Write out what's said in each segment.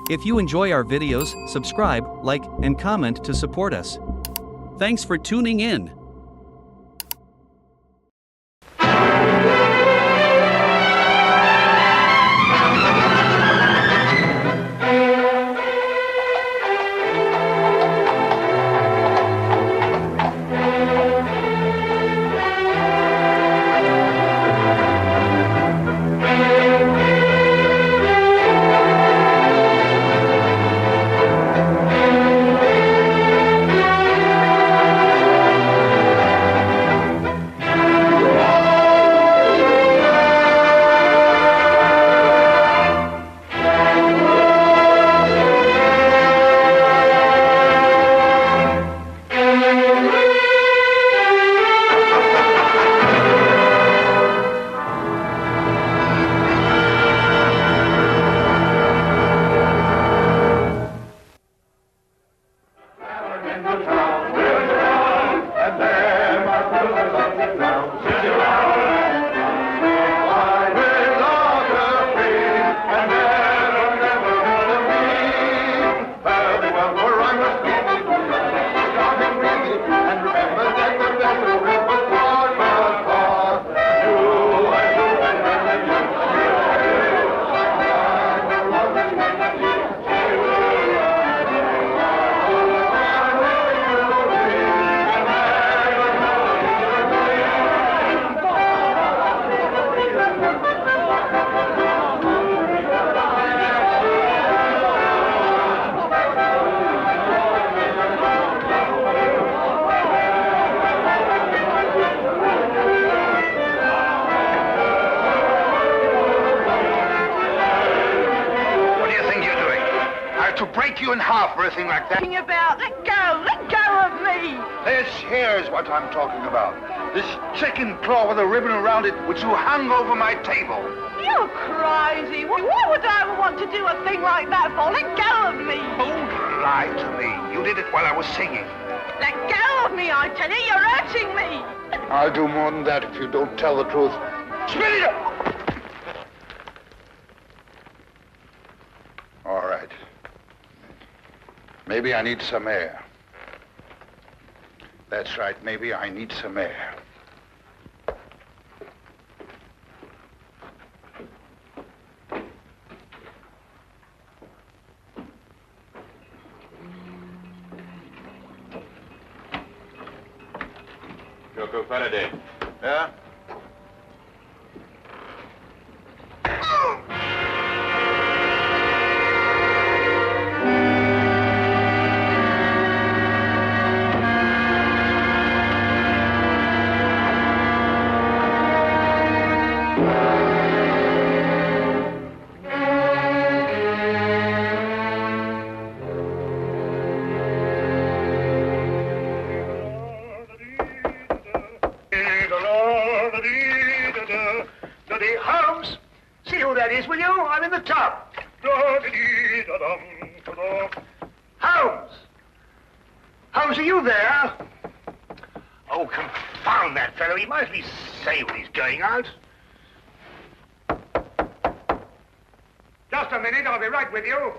If you enjoy our videos, subscribe, like, and comment to support us. Thanks for tuning in. To break you in half or anything like that. Let go of me. Here's what I'm talking about. This chicken claw with a ribbon around it, which you hung over my table. You're crazy. Why would I ever want to do a thing like that for? Let go of me. Don't lie to me. You did it while I was singing. Let go of me, I tell you. You're hurting me. I'll do more than that if you don't tell the truth. Spit it up! All right. Maybe I need some air. That's right, maybe I need some air. Joko Faraday. Yeah? Holmes, see who that is, will you? I'm in the tub. Holmes! Holmes, are you there? Oh, confound that fellow. He might at least say when he's going out. Just a minute, I'll be right with you.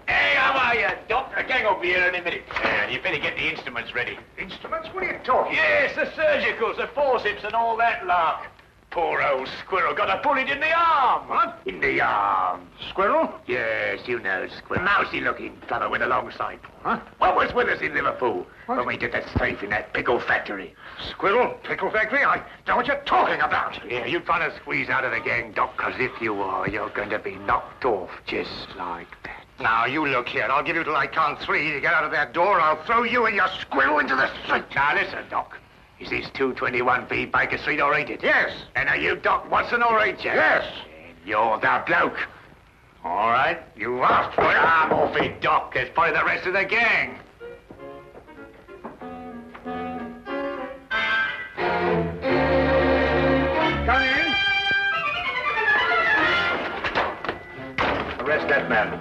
Hey, how are you, Doc? A gang will be here any minute. You better get the instruments ready. Instruments? What are you talking Yes, the surgicals, the forceps and all that lark. Poor old squirrel got a bullet in the arm. What? In the arm. Squirrel? Yes, you know, squirrel. Mousy-looking fellow went alongside. Huh? What was with us in Liverpool What? when we did that strafe in that pickle factory? Squirrel? Pickle factory? I know what you're talking about. Yeah, you trying to squeeze out of the gang, Doc, because if you are, you're going to be knocked off just like that. Now, you look here. I'll give you till I count 3 to get out of that door. I'll throw you and your squirrel into the street. Now, listen, Doc. Is this 221B Baker Street, or ain't it? Yes. And are you Doc Watson, or ain't you? Yes. And you're the bloke. All right. You asked for it. I'm off it, Doc. There's probably the rest of the gang. Come in. Arrest that man.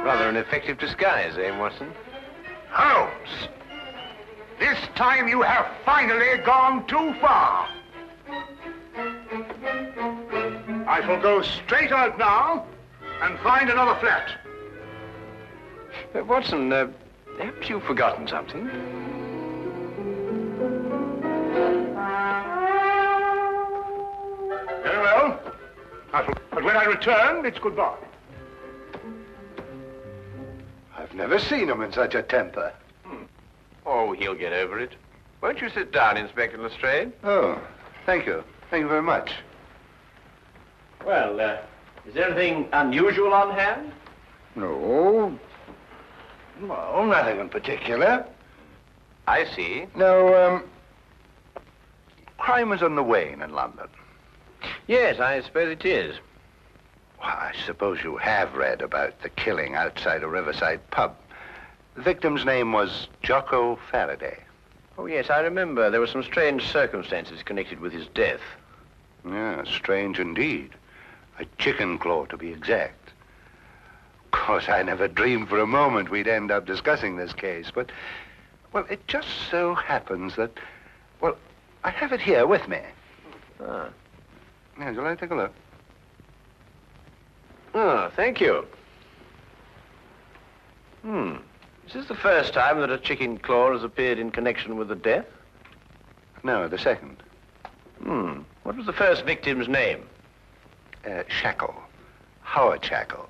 Rather an effective disguise, eh, Watson? Holmes. This time you have finally gone too far. I shall go straight out now and find another flat. Watson, haven't you forgotten something? Very well. But when I return, it's goodbye. I've never seen him in such a temper. Oh, he'll get over it. Won't you sit down, Inspector Lestrade? Oh, thank you. Thank you very much. Well, is there anything unusual on hand? No. No, nothing in particular. I see. No, crime is on the wane in London. Yes, I suppose it is. Well, I suppose you have read about the killing outside a riverside pub. The victim's name was Jocko Faraday. Oh, yes, I remember. There were some strange circumstances connected with his death. Yeah, strange indeed. A chicken claw, to be exact. Of course, I never dreamed for a moment we'd end up discussing this case, but, well, it just so happens that, well, I have it here with me. Ah. Yeah, shall I take a look? Oh, thank you. Is this the first time that a chicken claw has appeared in connection with a death? No, the second. What was the first victim's name? Shackle. Howard Shackle.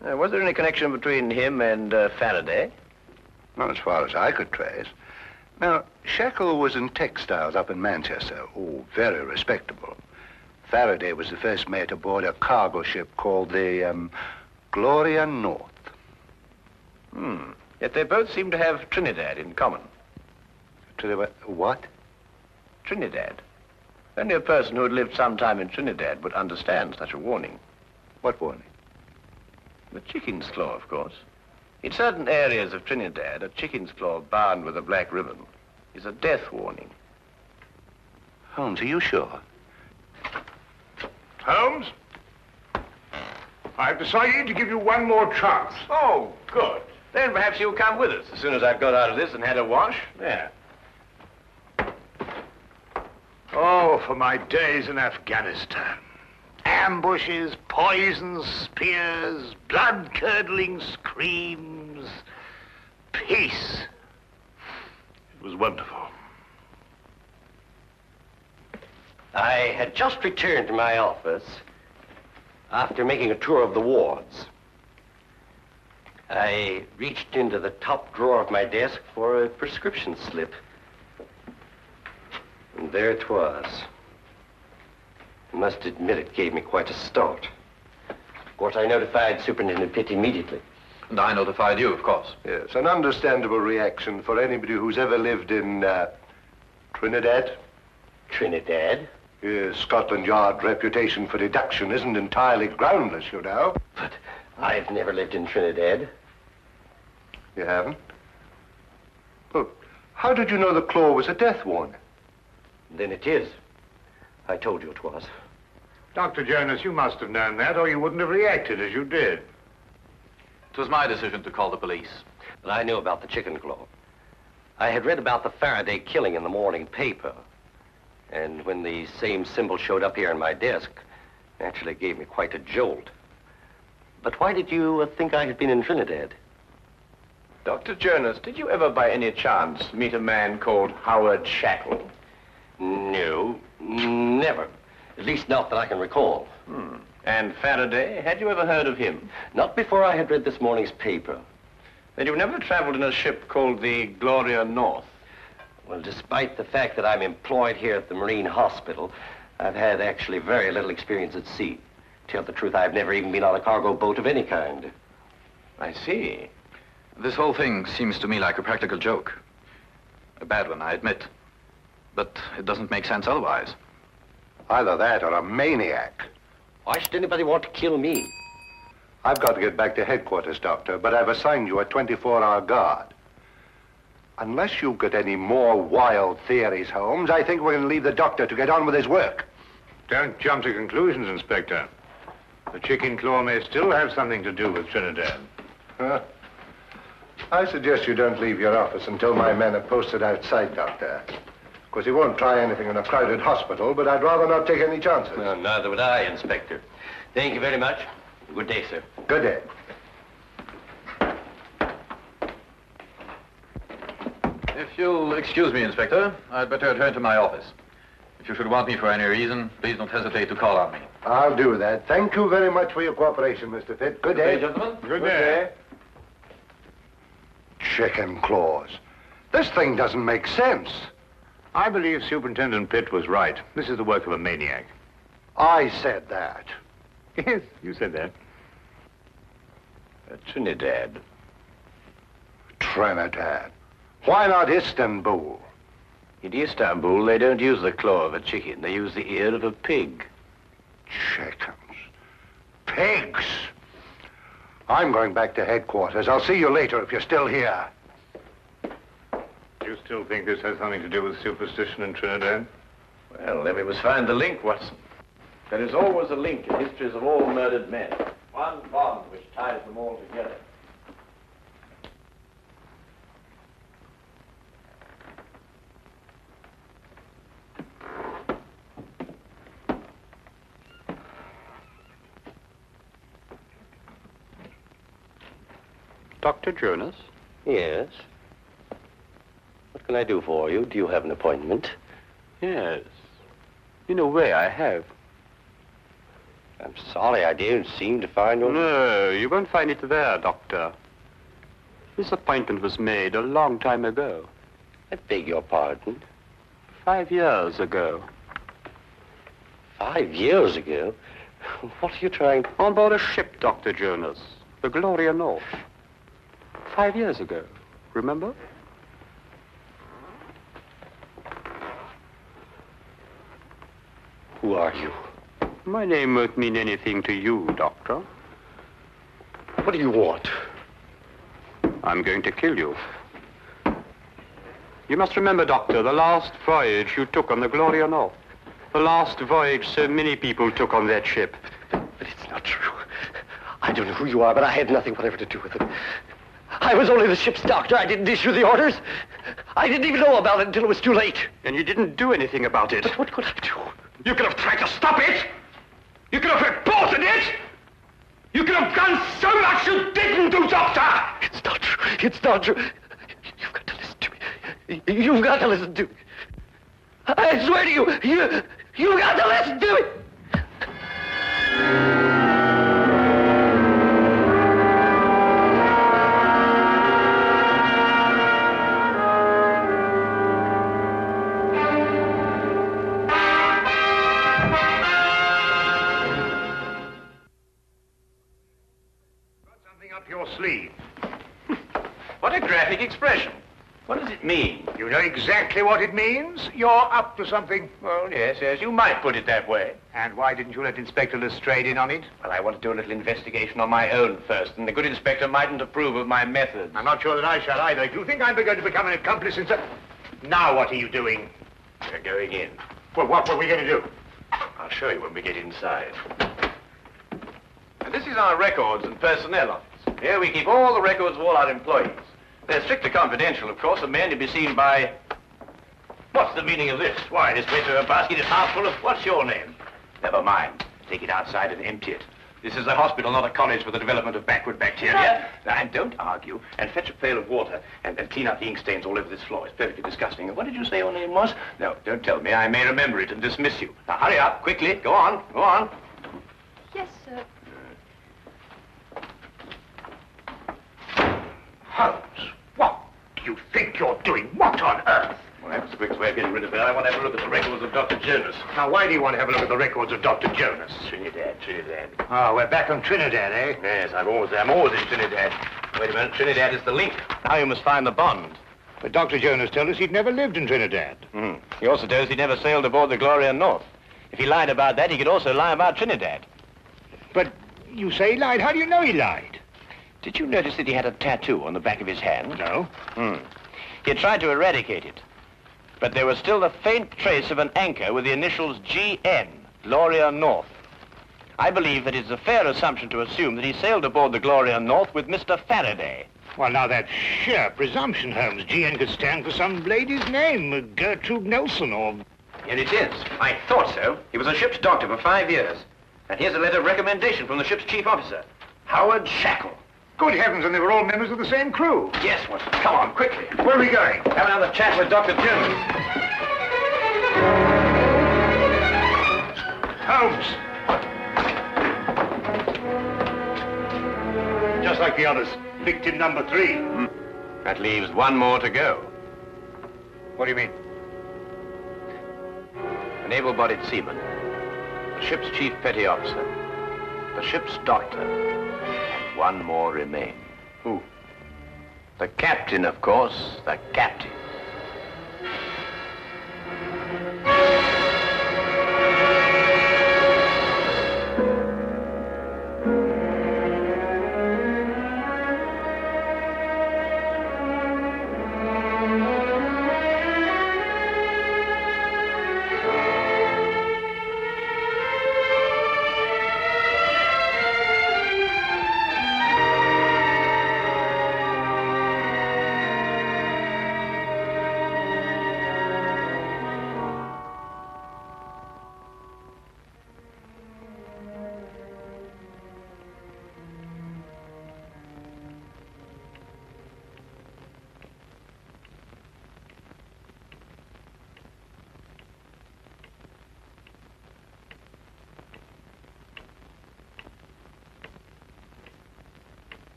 Was there any connection between him and Faraday? Not as far as I could trace. Now, Shackle was in textiles up in Manchester. Oh, very respectable. Faraday was the first mate aboard a cargo ship called the, Gloria North. Yet they both seem to have Trinidad in common. What? Trinidad. Only a person who had lived some time in Trinidad would understand such a warning. What warning? The chicken's claw, of course. In certain areas of Trinidad, a chicken's claw bound with a black ribbon is a death warning. Holmes, are you sure? Holmes, I've decided to give you one more chance. Oh, good. Then perhaps you'll come with us as soon as I've got out of this and had a wash. There. Oh, for my days in Afghanistan. Ambushes, poisons, spears, blood-curdling screams. Peace. It was wonderful. I had just returned to my office after making a tour of the wards. I reached into the top drawer of my desk for a prescription slip. And there it was. I must admit it gave me quite a start. Of course, I notified Superintendent Pitt immediately. And I notified you, of course. Yes, an understandable reaction for anybody who's ever lived in, Trinidad. Trinidad? Yes, Scotland Yard's reputation for deduction isn't entirely groundless, you know. But I've never lived in Trinidad. You haven't? Well, how did you know the claw was a death warning? Then it is. I told you it was. Dr. Jonas, you must have known that, or you wouldn't have reacted as you did. It was my decision to call the police. But I knew about the chicken claw. I had read about the Faraday killing in the morning paper. And when the same symbol showed up here on my desk, it actually gave me quite a jolt. But why did you think I had been in Trinidad? Dr. Jonas, did you ever by any chance meet a man called Howard Shackle? No, never. At least not that I can recall. And Faraday, had you ever heard of him? Not before I had read this morning's paper. Then you've never traveled in a ship called the Gloria North? Well, despite the fact that I'm employed here at the Marine Hospital, I've had actually very little experience at sea. To tell the truth, I've never even been on a cargo boat of any kind. I see. This whole thing seems to me like a practical joke. A bad one, I admit. But it doesn't make sense otherwise. Either that or a maniac. Why should anybody want to kill me? I've got to get back to headquarters, Doctor, but I've assigned you a 24-hour guard. Unless you've got any more wild theories, Holmes, I think we're going to leave the doctor to get on with his work. Don't jump to conclusions, Inspector. The chicken claw may still have something to do with Trinidad. I suggest you don't leave your office until my men are posted outside, Doctor. Of course, you won't try anything in a crowded hospital, but I'd rather not take any chances. Well, neither would I, Inspector. Thank you very much. Good day, sir. Good day. If you'll excuse me, Inspector, I'd better return to my office. If you should want me for any reason, please don't hesitate to call on me. I'll do that. Thank you very much for your cooperation, Mr. Pitt. Good day. Gentlemen. Good day. Chicken claws. This thing doesn't make sense. I believe Superintendent Pitt was right. This is the work of a maniac. I said that. Yes, you said that. Trinidad. Trinidad. Why not Istanbul? In Istanbul, they don't use the claw of a chicken. They use the ear of a pig. Chickens. Pigs. I'm going back to headquarters. I'll see you later if you're still here. Do you still think this has something to do with superstition in Trinidad? Well, then we must find the link, Watson. There is always a link in histories of all murdered men. One bond which ties them all together. Dr. Jonas? Yes. What can I do for you? Do you have an appointment? Yes. In a way, I have. I'm sorry, I didn't seem to find your... No, you won't find it there, Doctor. This appointment was made a long time ago. I beg your pardon. 5 years ago. 5 years ago? What are you trying... On board a ship, Dr. Jonas. The Gloria North. 5 years ago. Remember? Who are you? My name won't mean anything to you, Doctor. What do you want? I'm going to kill you. You must remember, Doctor, the last voyage you took on the Gloria North. The last voyage so many people took on that ship. But it's not true. I don't know who you are, but I had nothing whatever to do with it. I was only the ship's doctor. I didn't issue the orders. I didn't even know about it until it was too late. And you didn't do anything about it. But what could I do? You could have tried to stop it. You could have reported it. You could have done so much you didn't do, Doctor. It's not true. It's not true. You've got to listen to me. You've got to listen to me. I swear to you, you've got to listen to me. Up your sleeve. What a graphic expression. What does it mean? You know exactly what it means. You're up to something. Well, yes, you might put it that way. And why didn't you let Inspector Lestrade in on it? Well, I want to do a little investigation on my own first, and the good inspector mightn't approve of my methods. I'm not sure that I shall either. If you think I'm going to become an accomplice in Now what are you doing? We're going in. Well, what were we going to do? I'll show you when we get inside. And this is our records and personnel office. Here we keep all the records of all our employees. They're strictly confidential, of course, and may only be seen by... What's the meaning of this? Why, this place of a basket is half full of... What's your name? Never mind. Take it outside and empty it. This is a hospital, not a college for the development of backward bacteria. Now, and don't argue, and fetch a pail of water and clean out the ink stains all over this floor. It's perfectly disgusting. And what did you say your name was? No, don't tell me. I may remember it and dismiss you. Now, hurry up, quickly. Go on, go on. Yes, sir. Holmes, what do you think you're doing? What on earth? Well, that's the quickest way of getting rid of her. I want to have a look at the records of Dr. Jonas. Now, why do you want to have a look at the records of Dr. Jonas? Trinidad. Oh, we're back on Trinidad, eh? Yes, I'm always in Trinidad. Wait a minute, Trinidad is the link. Now you must find the bond. But Dr. Jonas told us he'd never lived in Trinidad. He also tells us he never sailed aboard the Gloria North. If he lied about that, he could also lie about Trinidad. But you say he lied. How do you know he lied? Did you notice that he had a tattoo on the back of his hand? No. He had tried to eradicate it. But there was still the faint trace of an anchor with the initials GN, Gloria North. I believe that it's a fair assumption to assume that he sailed aboard the Gloria North with Mr. Faraday. Well, now, that's sheer presumption, Holmes. GN could stand for some lady's name, Gertrude Nelson, or... Here it is. I thought so. He was a ship's doctor for 5 years. And here's a letter of recommendation from the ship's chief officer, Howard Shackle. Good heavens, and they were all members of the same crew. Yes, Watson. Come on, quickly. Where are we going? Have another chat with Dr. Jones. Holmes! Just like the others. Victim number 3. That leaves one more to go. What do you mean? An able-bodied seaman, the ship's chief petty officer, the ship's doctor, and one more remains. Who? The captain, of course, the captain.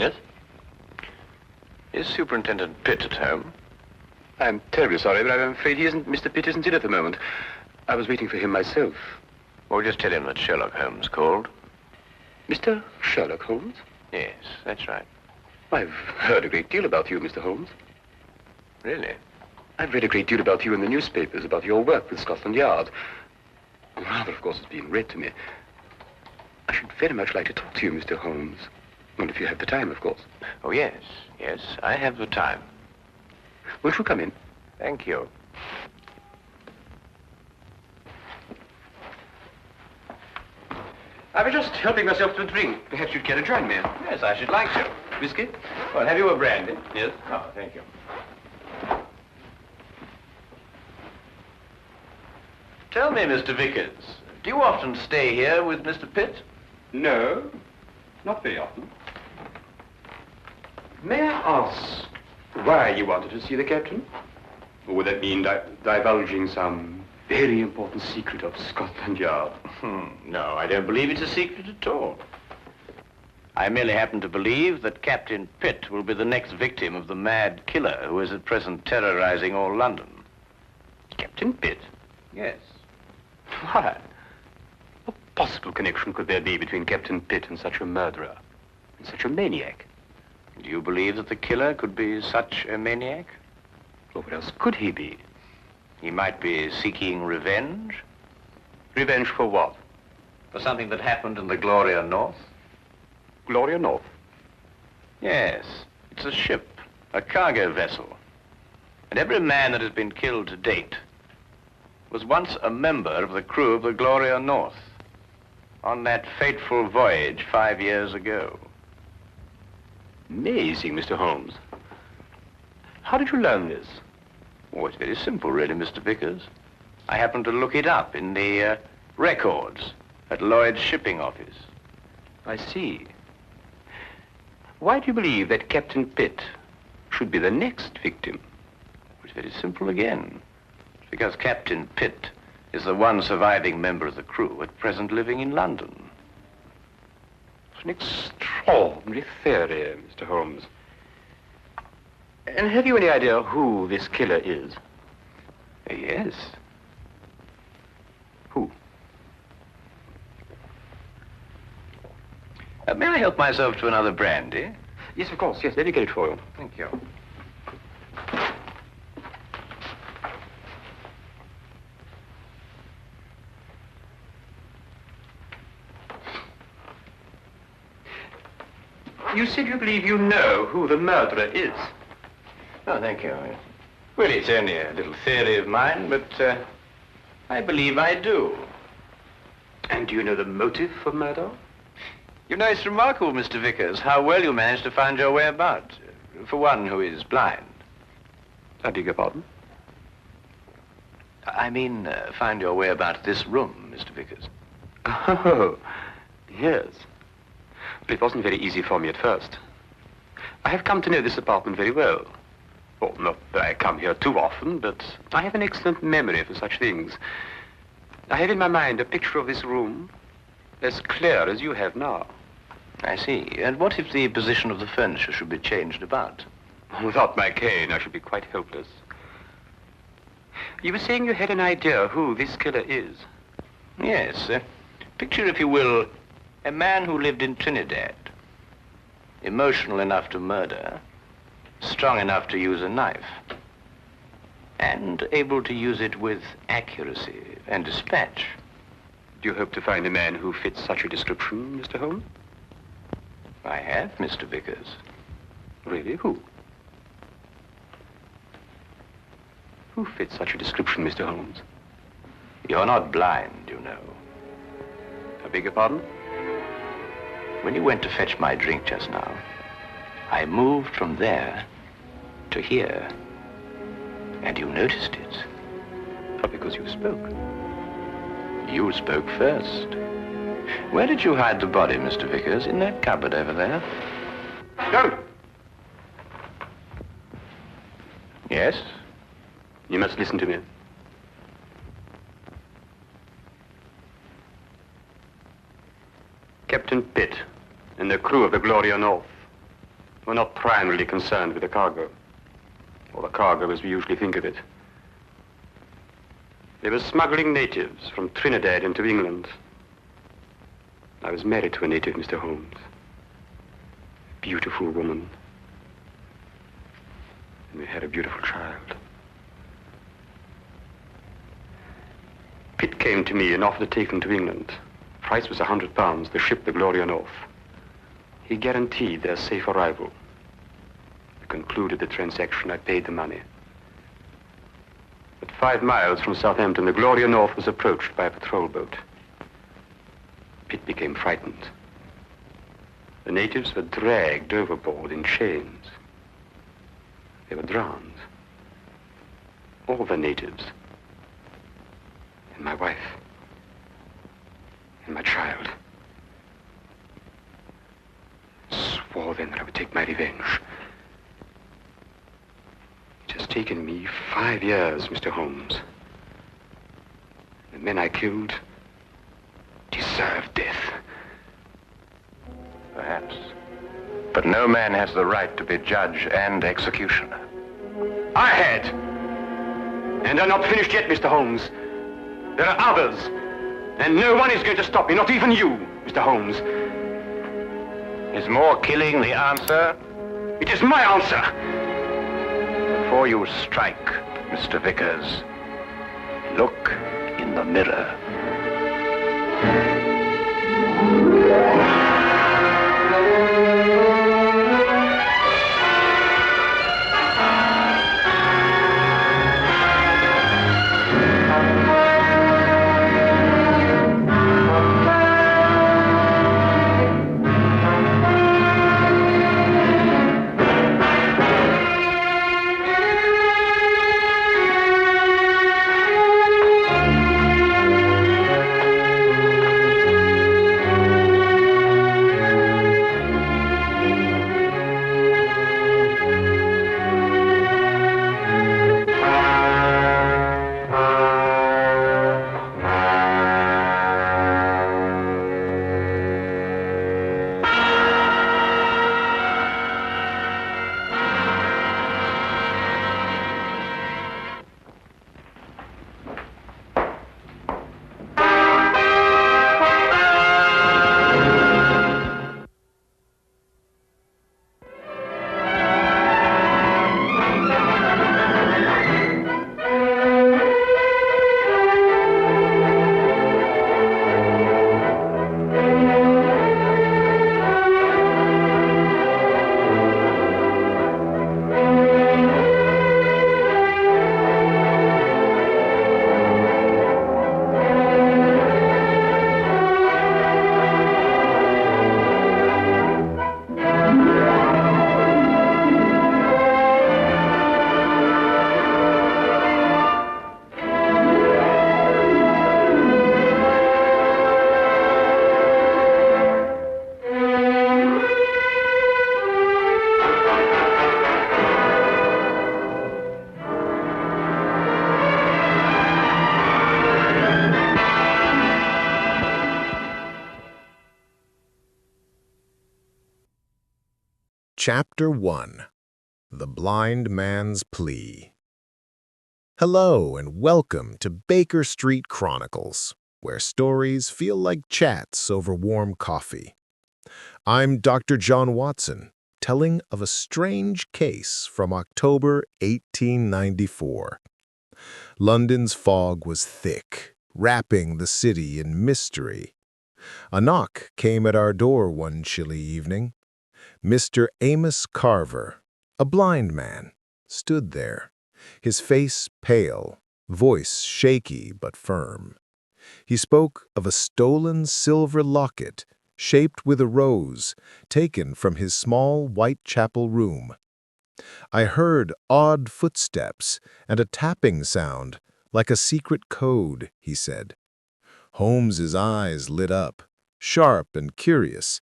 Yes? Is Superintendent Pitt at home? I'm terribly sorry, but I'm afraid Mr. Pitt isn't in at the moment. I was waiting for him myself. Well, just tell him that Sherlock Holmes called. Mr. Sherlock Holmes? Yes, that's right. I've heard a great deal about you, Mr. Holmes. Really? I've read a great deal about you in the newspapers, about your work with Scotland Yard. Rather, of course, it's being read to me. I should very much like to talk to you, Mr. Holmes. Well, if you have the time, of course. Oh, yes. Yes, I have the time. Won't you come in? Thank you. I was just helping myself to a drink. Perhaps you'd care to join me. Yes, I should like to. Whiskey? Well, have you a brandy? Yes. Oh, thank you. Tell me, Mr. Vickers, do you often stay here with Mr. Pitt? No, not very often. May I ask why you wanted to see the captain? Or would that mean divulging some very important secret of Scotland Yard? No, I don't believe it's a secret at all. I merely happen to believe that Captain Pitt will be the next victim of the mad killer who is at present terrorizing all London. Captain Pitt? Yes. Why? What possible connection could there be between Captain Pitt and such a murderer? And such a maniac? Do you believe that the killer could be such a maniac? Well, what else could he be? He might be seeking revenge. Revenge for what? For something that happened in the Gloria North. Gloria North? Yes, it's a ship, a cargo vessel. And every man that has been killed to date was once a member of the crew of the Gloria North. on that fateful voyage 5 years ago. Amazing, Mr. Holmes. How did you learn this? Oh, it's very simple, really, Mr. Vickers. I happened to look it up in the records at Lloyd's shipping office. I see. Why do you believe that Captain Pitt should be the next victim? It's very simple again. It's because Captain Pitt is the one surviving member of the crew at present living in London. It's an extraordinary theory, Mr. Holmes. And have you any idea who this killer is? Yes. Who? May I help myself to another brandy? Yes, of course. Yes, let me get it for you. Thank you. You said you believe you know who the murderer is. Oh, thank you. Well, it's only a little theory of mine, but I believe I do. And do you know the motive for murder? You know, it's remarkable, Mr. Vickers, how well you managed to find your way about, for one who is blind. I beg your pardon? I mean, find your way about this room, Mr. Vickers. Oh, yes. But it wasn't very easy for me at first. I have come to know this apartment very well. Well, not that I come here too often, but I have an excellent memory for such things. I have in my mind a picture of this room as clear as you have now. I see. And what if the position of the furniture should be changed about? Without my cane, I should be quite helpless. You were saying you had an idea who this killer is. Yes. Picture, if you will, a man who lived in Trinidad. Emotional enough to murder, strong enough to use a knife, and able to use it with accuracy and dispatch. Do you hope to find a man who fits such a description, Mr. Holmes? I have, Mr. Vickers. Really? Who? Who fits such a description, Mr. Holmes? You're not blind, you know. I beg your pardon? When you went to fetch my drink just now, I moved from there to here, and you noticed it. But because you spoke. You spoke first. Where did you hide the body, Mr. Vickers? In that cupboard over there? Don't! Yes? You must listen to me. Captain Pitt and the crew of the Gloria North were not primarily concerned with the cargo, or the cargo as we usually think of it. They were smuggling natives from Trinidad into England. I was married to a native, Mr. Holmes. A beautiful woman. And we had a beautiful child. Pitt came to me and offered to take them to England. Price was £100, the ship, the Gloria North. He guaranteed their safe arrival. We concluded the transaction. I paid the money. At 5 miles from Southampton, the Gloria North was approached by a patrol boat. Pitt became frightened. The natives were dragged overboard in chains. They were drowned. All the natives. And my wife. And my child. Swore then that I would take my revenge. It has taken me 5 years, Mr. Holmes. The men I killed deserve death. Perhaps. But no man has the right to be judge and executioner. I had. And I'm not finished yet, Mr. Holmes. There are others. And no one is going to stop me, not even you, Mr. Holmes. Is more killing the answer? It is my answer. Before you strike, Mr. Vickers, look in the mirror. Chapter 1. The Blind Man's Plea. Hello and welcome to Baker Street Chronicles, where stories feel like chats over warm coffee. I'm Dr. John Watson, telling of a strange case from October 1894. London's fog was thick, wrapping the city in mystery. A knock came at our door one chilly evening. Mr. Amos Carver, a blind man, stood there, his face pale, voice shaky but firm. He spoke of a stolen silver locket shaped with a rose, taken from his small Whitechapel room. I heard odd footsteps and a tapping sound, like a secret code, he said. Holmes's eyes lit up, sharp and curious.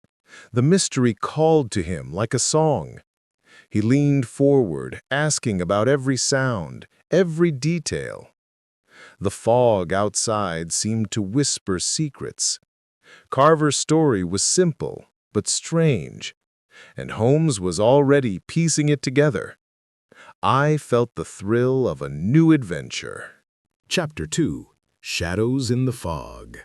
The mystery called to him like a song. He leaned forward, asking about every sound, every detail. The fog outside seemed to whisper secrets. Carver's story was simple, but strange, and Holmes was already piecing it together. I felt the thrill of a new adventure. Chapter 2. Shadows in the Fog.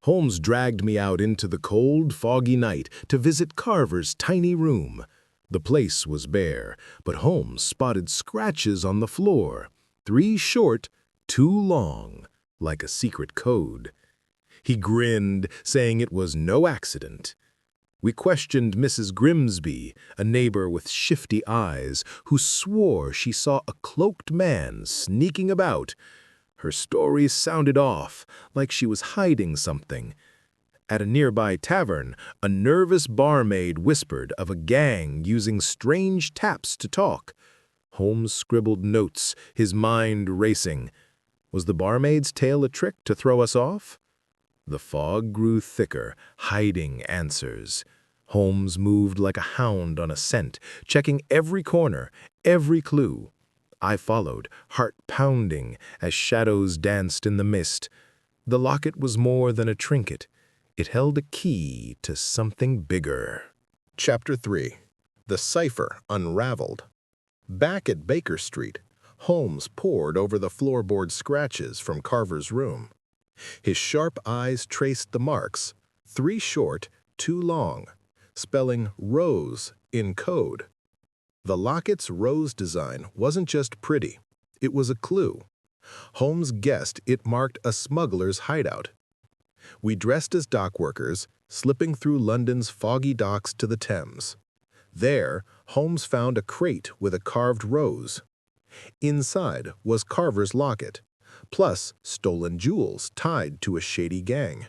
Holmes dragged me out into the cold, foggy night to visit Carver's tiny room. The place was bare, but Holmes spotted scratches on the floor, 3 short, 2 long, like a secret code. He grinned, saying it was no accident. We questioned Mrs. Grimsby, a neighbor with shifty eyes, who swore she saw a cloaked man sneaking about. Her story sounded off, like she was hiding something. At a nearby tavern, a nervous barmaid whispered of a gang using strange taps to talk. Holmes scribbled notes, his mind racing. Was the barmaid's tale a trick to throw us off? The fog grew thicker, hiding answers. Holmes moved like a hound on a scent, checking every corner, every clue. I followed, heart pounding, as shadows danced in the mist. The locket was more than a trinket. It held a key to something bigger. Chapter 3. The Cipher Unraveled. Back at Baker Street, Holmes pored over the floorboard scratches from Carver's room. His sharp eyes traced the marks, 3 short, 2 long, spelling rose in code. The locket's rose design wasn't just pretty, it was a clue. Holmes guessed it marked a smuggler's hideout. We dressed as dock workers, slipping through London's foggy docks to the Thames. There, Holmes found a crate with a carved rose. Inside was Carver's locket, plus stolen jewels tied to a shady gang.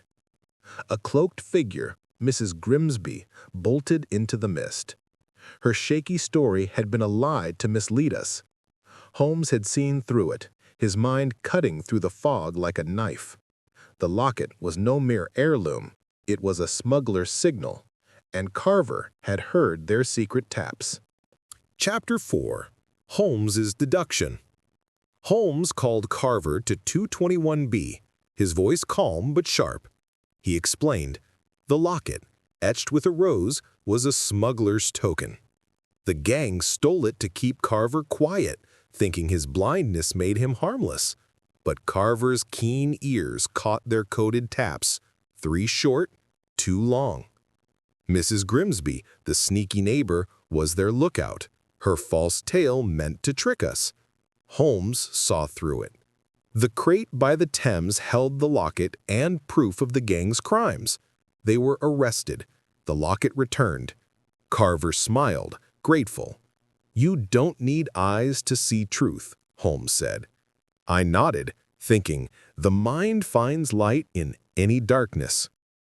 A cloaked figure, Mrs. Grimsby, bolted into the mist. Her shaky story had been a lie to mislead us. Holmes had seen through it, his mind cutting through the fog like a knife. The locket was no mere heirloom, it was a smuggler's signal, and Carver had heard their secret taps. Chapter 4. Holmes's Deduction. Holmes called Carver to 221B, his voice calm but sharp. He explained, the locket, etched with a rose, was a smuggler's token. The gang stole it to keep Carver quiet, thinking his blindness made him harmless. But Carver's keen ears caught their coded taps, 3 short, 2 long. Mrs. Grimsby, the sneaky neighbor, was their lookout. Her false tale meant to trick us. Holmes saw through it. The crate by the Thames held the locket and proof of the gang's crimes. They were arrested. The locket returned. Carver smiled, grateful. You don't need eyes to see truth, Holmes said. I nodded, thinking, the mind finds light in any darkness.